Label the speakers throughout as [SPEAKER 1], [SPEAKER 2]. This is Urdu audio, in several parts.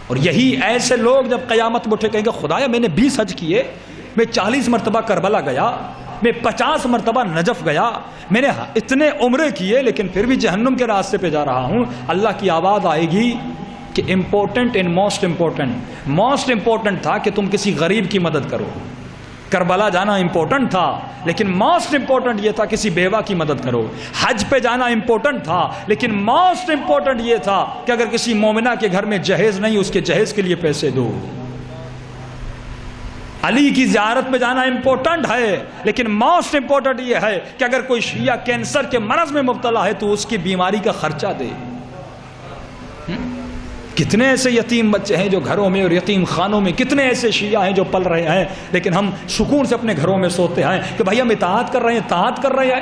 [SPEAKER 1] اور یہی ایسے لوگ جب قیامت میں اٹھے کہیں گے خدایا میں نے 20 حج کیے، میں 40 مرتبہ کربلا گیا، میں 50 مرتبہ نجف گیا، میں نے اتنے عمرے کیے لیکن پھر بھی جہنم کے راستے پہ جا رہا ہوں. اللہ کی آواز آئے گی کہ امپورٹنٹ اینڈ موسٹ امپورٹنٹ تھا کہ تم کسی غریب کی مدد کرو. کربلا جانا امپورٹنٹ تھا لیکن موسٹ امپورٹنٹ یہ تھا کسی بیوہ کی مدد کرو. حج پہ جانا امپورٹنٹ تھا لیکن موسٹ امپورٹنٹ یہ تھا کہ اگر کسی مومنہ کے گھر میں جہیز نہیں اس کے جہیز کے لیے پیسے دو. علی کی زیارت پہ جانا امپورٹنٹ ہے لیکن موسٹ امپورٹنٹ یہ ہے کہ اگر کوئی شیعہ کینسر کے مرض میں مبتلا ہے تو اس کی بیماری کا خرچہ دے. کتنے ایسے یتیم بچے ہیں جو گھروں میں اور یتیم خانوں میں، کتنے ایسے شیعہ ہیں جو پل رہے ہیں لیکن ہم سکون سے اپنے گھروں میں سوتے ہیں کہ بھائی ہم اطاعت کر رہے ہیں.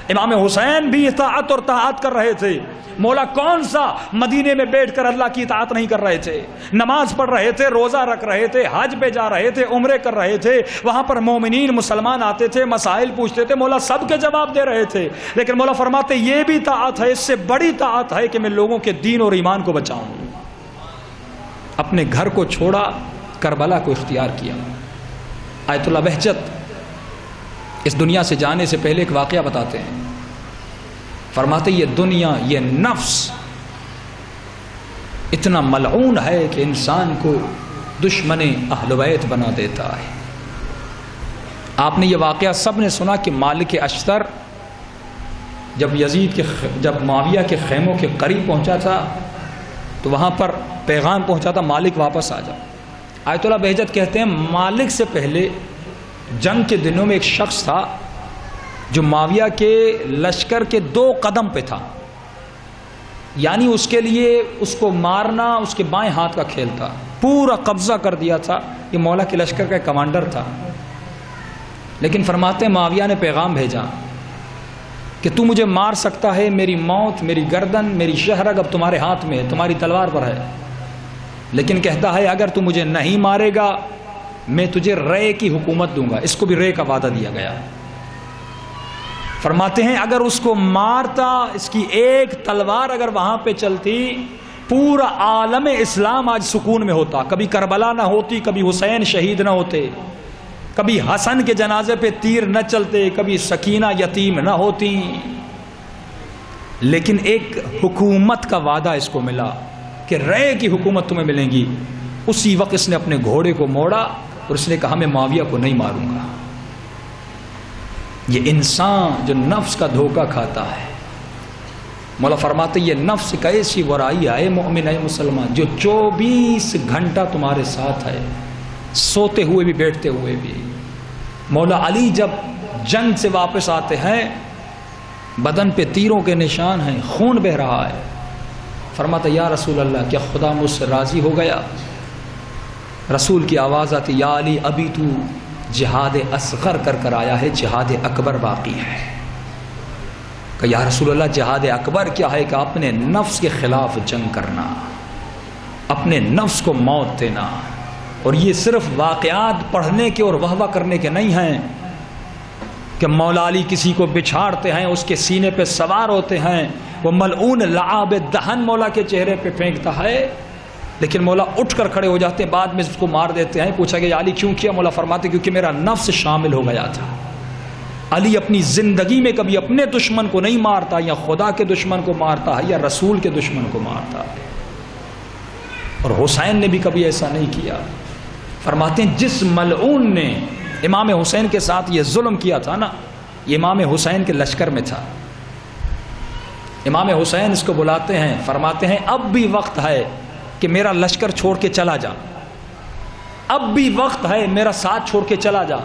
[SPEAKER 1] امام حسین بھی اطاعت اور طاعت کر رہے تھے. مولا کون سا مدینے میں بیٹھ کر اللہ کی اطاعت نہیں کر رہے تھے؟ نماز پڑھ رہے تھے، روزہ رکھ رہے تھے، حج پہ جا رہے تھے، عمرے کر رہے تھے، وہاں پر مومنین مسلمان آتے تھے، مسائل پوچھتے تھے، مولا سب کے جواب دے رہے تھے. لیکن مولا فرماتے یہ بھی طاعت ہے، اس سے بڑی طاعت ہے کہ میں لوگوں کے دین اور ایمان کو بچاؤں. اپنے گھر کو چھوڑا، کربلا کو اختیار کیا. آیت اللہ بہجت اس دنیا سے جانے سے پہلے ایک واقعہ بتاتے ہیں. فرماتے یہ دنیا، یہ نفس اتنا ملعون ہے کہ انسان کو دشمن اہل بیت بنا دیتا ہے. آپ نے یہ واقعہ سب نے سنا کہ مالک اشتر جب معاویہ کے خیموں کے قریب پہنچا تھا تو وہاں پر پیغام پہنچا تھا مالک واپس آ جا. آیت اللہ بہجت کہتے ہیں مالک سے پہلے جنگ کے دنوں میں ایک شخص تھا جو معاویہ کے لشکر کے 2 قدم پہ تھا، یعنی اس کے لیے اس کو مارنا اس کے بائیں ہاتھ کا کھیل تھا. پورا قبضہ کر دیا تھا، یہ مولا کے لشکر کا کمانڈر تھا. لیکن فرماتے ہیں معاویہ نے پیغام بھیجا کہ تو مجھے مار سکتا ہے، میری موت، میری گردن، میری شہرگ اب تمہارے ہاتھ میں ہے، تمہاری تلوار پر ہے. لیکن کہتا ہے اگر تو مجھے نہیں مارے گا میں تجھے رے کی حکومت دوں گا. اس کو بھی رے کا وعدہ دیا گیا. فرماتے ہیں اگر اس کو مارتا، اس کی ایک تلوار اگر وہاں پہ چلتی، پورا عالم اسلام آج سکون میں ہوتا. کبھی کربلا نہ ہوتی، کبھی حسین شہید نہ ہوتے، کبھی حسن کے جنازے پہ تیر نہ چلتے، کبھی سکینہ یتیم نہ ہوتی. لیکن ایک حکومت کا وعدہ اس کو ملا کہ رے کی حکومت تمہیں ملے گی. اسی وقت اس نے اپنے گھوڑے کو موڑا اور اس نے کہا میں معاویہ کو نہیں ماروں گا. یہ انسان جو نفس کا دھوکہ کھاتا ہے، مولا فرماتے یہ نفس ایک ایسی ورائی ہے مومن ہے مسلمان جو 24 گھنٹہ تمہارے ساتھ ہے، سوتے ہوئے بھی بیٹھتے ہوئے بھی. مولا علی جب جنگ سے واپس آتے ہیں بدن پہ تیروں کے نشان ہیں، خون بہ رہا ہے. فرماتا یا رسول اللہ کیا خدا مجھ سے راضی ہو گیا؟ رسول کی آواز آتی یا علی ابھی تو جہاد اصغر کر آیا ہے، جہاد اکبر باقی ہے. کہ یا رسول اللہ جہاد اکبر کیا ہے؟ کہ اپنے نفس کے خلاف جنگ کرنا، اپنے نفس کو موت دینا. اور یہ صرف واقعات پڑھنے کے اور واہ واہ کرنے کے نہیں ہیں کہ مولا علی کسی کو بچھاڑتے ہیں، اس کے سینے پہ سوار ہوتے ہیں، وہ ملعون لعاب دہن مولا کے چہرے پہ پھینکتا ہے، لیکن مولا اٹھ کر کھڑے ہو جاتے ہیں، بعد میں اس کو مار دیتے ہیں. پوچھا کہ علی کیوں کیا؟ مولا فرماتے کیونکہ میرا نفس شامل ہو گیا تھا. علی اپنی زندگی میں کبھی اپنے دشمن کو نہیں مارتا، یا خدا کے دشمن کو مارتا ہے یا رسول کے دشمن کو مارتا ہے. اور حسین نے بھی کبھی ایسا نہیں کیا. فرماتے ہیں جس ملعون نے امام حسین کے ساتھ یہ ظلم کیا تھا نا، یہ امام حسین کے لشکر میں تھا. امام حسین اس کو بلاتے ہیں، فرماتے ہیں اب بھی وقت ہے کہ میرا لشکر چھوڑ کے چلا جا، اب بھی وقت ہے میرا ساتھ چھوڑ کے چلا جا.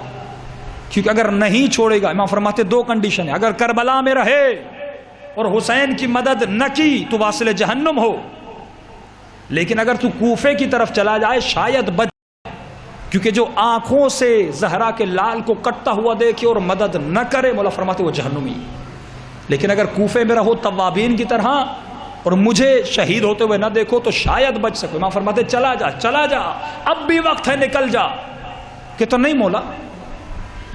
[SPEAKER 1] کیونکہ اگر نہیں چھوڑے گا، امام فرماتے 2 کنڈیشن ہے، اگر کربلا میں رہے اور حسین کی مدد نہ کی تو واصل جہنم ہو، لیکن اگر تو کوفے کی طرف چلا جائے شاید بچ، کیونکہ جو آنکھوں سے زہرا کے لال کو کٹتا ہوا دیکھے اور مدد نہ کرے، مولا فرماتے وہ جہنمی. لیکن اگر کوفے میں رہو توابین کی طرح اور مجھے شہید ہوتے ہوئے نہ دیکھو تو شاید بچ سکو. امام فرماتے چلا جا، اب بھی وقت ہے، نکل جا. کہ تو نہیں مولا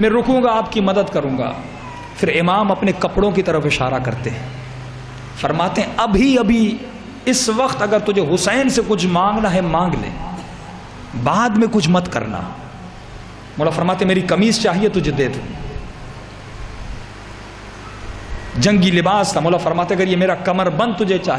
[SPEAKER 1] میں رکوں گا، آپ کی مدد کروں گا. پھر امام اپنے کپڑوں کی طرف اشارہ کرتے ہیں، فرماتے ہیں ابھی اس وقت اگر تجھے حسین سے کچھ مانگنا ہے مانگ لے، بعد میں کچھ مت کرنا۔ مولا فرماتے میری قمیص چاہیے تجھے دے دوں۔ جنگی لباس تھا، مولا فرماتے اگر یہ میرا کمر بند تجھے چاہیے